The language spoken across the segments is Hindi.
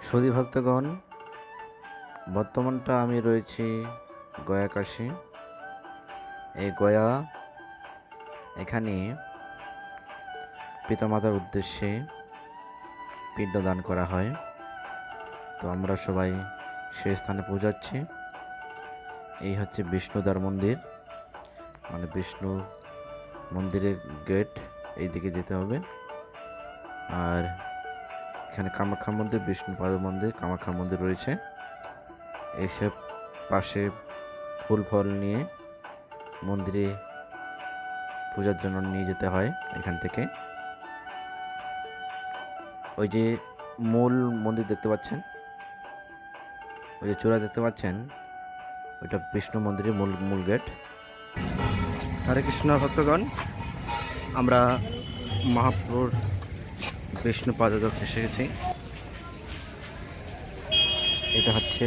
সুধী ভক্তগণ, বর্তমানটা আমি রয়েছি গয়া কাশী। এই গয়া এখানে পিতামাতার উদ্দেশ্যে পিণ্ডদান করা হয়। তো আমরা সবাই সেই স্থানে পৌঁছাচ্ছি। এই হচ্ছে বিষ্ণুদ্বার মন্দির, মানে বিষ্ণু মন্দিরের গেট, এই দিকে যেতে হবে। আর এখানে কামাখ্যা মন্দির, বিষ্ণুপাদ মন্দির, কামাখ্যা মন্দির রয়েছে। এইসব পাশে ফুল ফল নিয়ে মন্দিরে পূজার জন্য নিয়ে যেতে হয়। এখান থেকে ওই যে মূল মন্দির দেখতে পাচ্ছেন, ওই যে চূড়া দেখতে পাচ্ছেন, ওইটা বিষ্ণু মন্দিরের মূল গেট। হরে কৃষ্ণ ভক্তগণ, আমরা মহাপ্রভুর বিষ্ণু পাদদেশে এসে গেছি। এটা হচ্ছে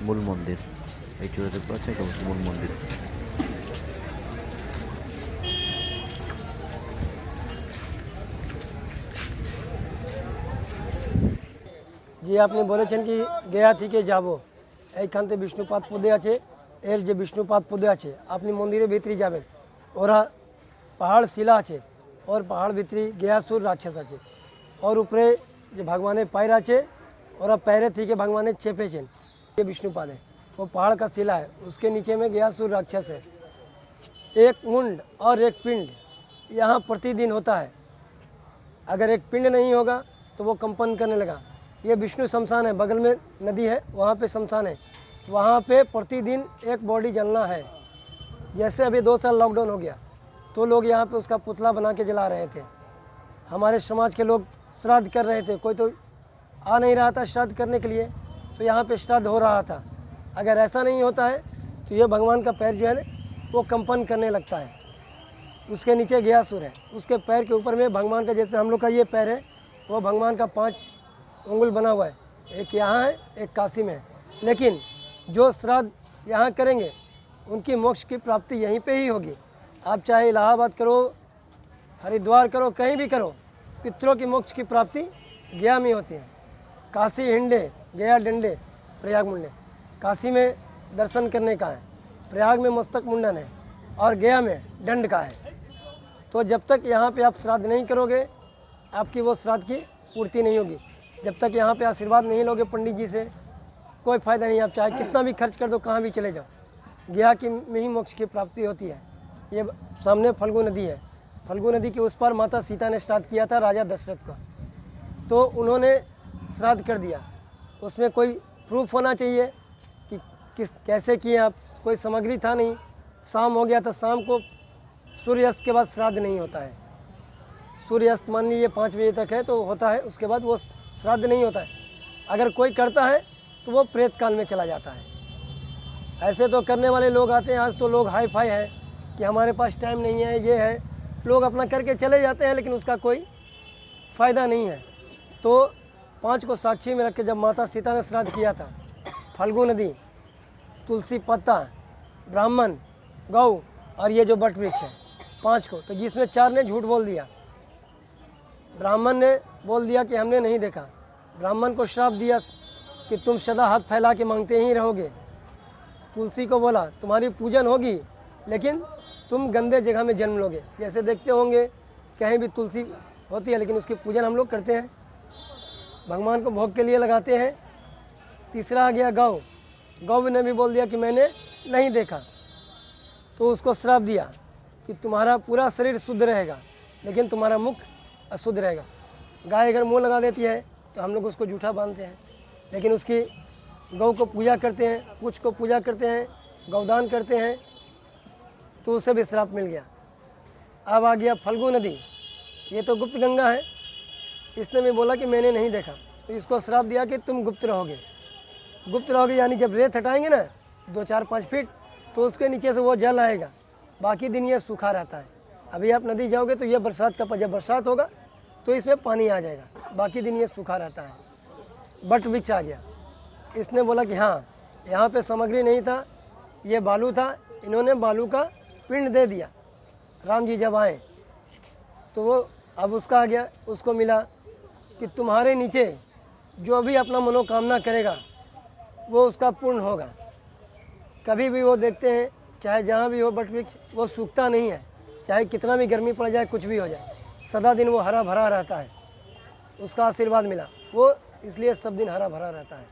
মূল মন্দির, এই চূড়া দেখতে পাচ্ছেন, এটা হচ্ছে মূল মন্দির। যে আপনি বলেছেন কি গয়া থেকে যাব, এইখান থেকে বিষ্ণুপাদ পদে আছে, এর যে বিষ্ণুপাদ পদে আছে আপনি মন্দিরের ভিতরে যাবেন, ওরা পাহাড় শিলা আছে, और পাহাড় ভিতরে গয়াসুর রাক্ষস আছে, और উপরে যে ভগবানের पैर আছে, ওরা पैरे থেকে भगवान চেপেছেন। ये विष्णुपाद है, वो पहाड़ का शिला है, उसके नीचे में गयासुर राक्षस है। एक मुंड और एक पिंड यहाँ प्रतिदिन होता है। अगर एक पिंड नहीं होगा तो वो कंपन करने लगा। ये विष्णु शमशान है, बगल में नदी है, वहाँ पे शमशान है, वहाँ पे प्रतिदिन एक बॉडी जलना है। जैसे अभी 2 साल लॉकडाउन हो गया तो लोग यहाँ पे उसका पुतला बना के जला रहे थे। हमारे समाज के लोग श्राद्ध कर रहे थे, कोई तो आ नहीं रहा था श्राद्ध करने के लिए, तो यहाँ पे श्राद्ध हो रहा था। अगर ऐसा नहीं होता है तो ये भगवान का पैर जो है ना वो कंपन करने लगता है। उसके नीचे गयासुर है, उसके पैर के ऊपर में भगवान का, जैसे हम लोग का ये पैर है, वो भगवान का 5 उंगल बना हुआ है, एक यहाँ है, एक काशी में है। लेकिन जो श्राद्ध यहाँ करेंगे उनकी मोक्ष की प्राप्ति यहीं पे ही होगी। आप चाहे इलाहाबाद करो, हरिद्वार करो, कहीं भी करो, पितरों की मोक्ष की प्राप्ति गया में होती है। काशी हिंडे, गया डंडे, प्रयाग मुंडे। काशी में दर्शन करने का है, प्रयाग में मस्तक मुंडन है, और गया में दंड का है। तो जब तक यहाँ पे आप श्राद्ध नहीं करोगे आपकी वो श्राद्ध की पूर्ति नहीं होगी। जब तक यहाँ पे आशीर्वाद नहीं लोगे पंडित जी से, कोई फ़ायदा नहीं। आप चाहे कितना भी खर्च कर दो, कहाँ भी चले जाओ, गया की में ही मोक्ष की प्राप्ति होती है। ये सामने फल्गु नदी है, फल्गु नदी के उस पार माता सीता ने श्राद्ध किया था राजा दशरथ का, तो उन्होंने श्राद्ध कर दिया। उसमें कोई प्रूफ होना चाहिए कि किस कैसे किए आप, कोई सामग्री था नहीं। शाम हो गया था, शाम को सूर्यास्त के बाद श्राद्ध नहीं होता है। सूर्यास्त मान लीजिए 5 बजे तक है तो होता है, उसके बाद वो श्राद्ध नहीं होता है। अगर कोई करता है तो वो प्रेत काल में चला जाता है। ऐसे तो करने वाले लोग आते हैं, आज तो लोग हाई फाई है कि हमारे पास टाइम नहीं है, ये है, लोग अपना करके चले जाते हैं, लेकिन उसका कोई फ़ायदा नहीं है। तो 5 को साक्षी में रख के जब माता सीता ने श्राद्ध किया था, फल्गु नदी, तुलसी पत्ता, ब्राह्मण, गौ और ये जो बट वृक्ष है, 5 को, तो जिसमें 4 ने झूठ बोल दिया। ब्राह्मण ने बोल दिया कि हमने नहीं देखा, ब्राह्मण को श्राप दिया कि तुम सदा हाथ फैला के मांगते ही रहोगे। तुलसी को बोला तुम्हारी पूजन होगी लेकिन तुम गंदे जगह में जन्म लोगे। जैसे देखते होंगे कहीं भी तुलसी होती है, लेकिन उसकी पूजन हम लोग करते हैं, भगवान को भोग के लिए लगाते हैं। तीसरा आ गया गौ, गौ ने भी बोल दिया कि मैंने नहीं देखा, तो उसको श्राप दिया कि तुम्हारा पूरा शरीर शुद्ध रहेगा लेकिन तुम्हारा मुख अशुद्ध रहेगा। गाय अगर मुँह लगा देती है तो हम लोग उसको जूठा बांधते हैं, लेकिन उसकी गौ को पूजा करते हैं, कुछ को पूजा करते हैं, गौदान करते हैं, तो उसे भी श्राप मिल गया। अब आ गया फल्गु नदी, ये तो गुप्त गंगा है, इसने भी बोला कि मैंने नहीं देखा, तो इसको श्राप दिया कि तुम गुप्त रहोगे। गुप्त रहोगे यानी जब रेत हटाएंगे ना 2, 4, 5 फीट, तो उसके नीचे से वो जल आएगा, बाकी दिन ये सूखा रहता है। अभी आप नदी जाओगे तो ये बरसात का, जब बरसात होगा तो इसमें पानी आ जाएगा, बाकी दिन ये सूखा रहता है। बट वृक्ष आ गया, इसने बोला कि हाँ यहाँ पे सामग्री नहीं था, ये बालू था, इन्होंने बालू का पिंड दे दिया। राम जी जब आए तो वो अब उसका आ गया, उसको मिला कि तुम्हारे नीचे जो भी अपना मनोकामना करेगा वो उसका पूर्ण होगा। कभी भी वो देखते हैं चाहे जहाँ भी हो बट वृक्ष वो सूखता नहीं है, चाहे कितना भी गर्मी पड़ जाए, कुछ भी हो जाए, सदा दिन वो हरा भरा रहता है। उसका आशीर्वाद मिला वो, इसलिए सब दिन हरा भरा रहता है।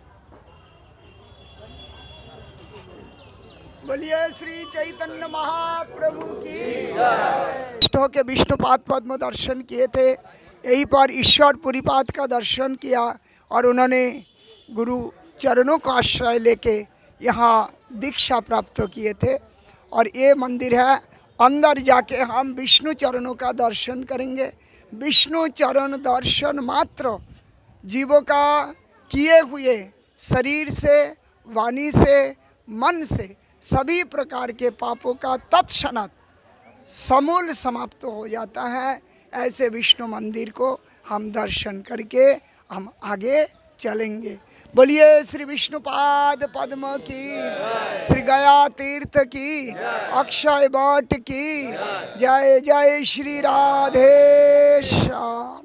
बोलिए श्री चैतन्य महाप्रभु की जय। के विष्णुपाद पद्म दर्शन किए थे, यहीं पर ईश्वर पुरीपाद का दर्शन किया और उन्होंने गुरु चरणों का आश्रय लेके यहाँ दीक्षा प्राप्त किए थे। और ये मंदिर है, अंदर जाके हम विष्णु चरणों का दर्शन करेंगे। विष्णु चरण दर्शन मात्र जीवों का किए हुए शरीर से, वाणी से, मन से सभी प्रकार के पापों का तत्क्षणात समूल समाप्त हो जाता है। ऐसे विष्णु मंदिर को हम दर्शन करके हम आगे चलेंगे। बोलिए श्री विष्णुपाद पद्म की, श्री गया तीर्थ की, अक्षय वट की जय। जय श्री राधे श्याम।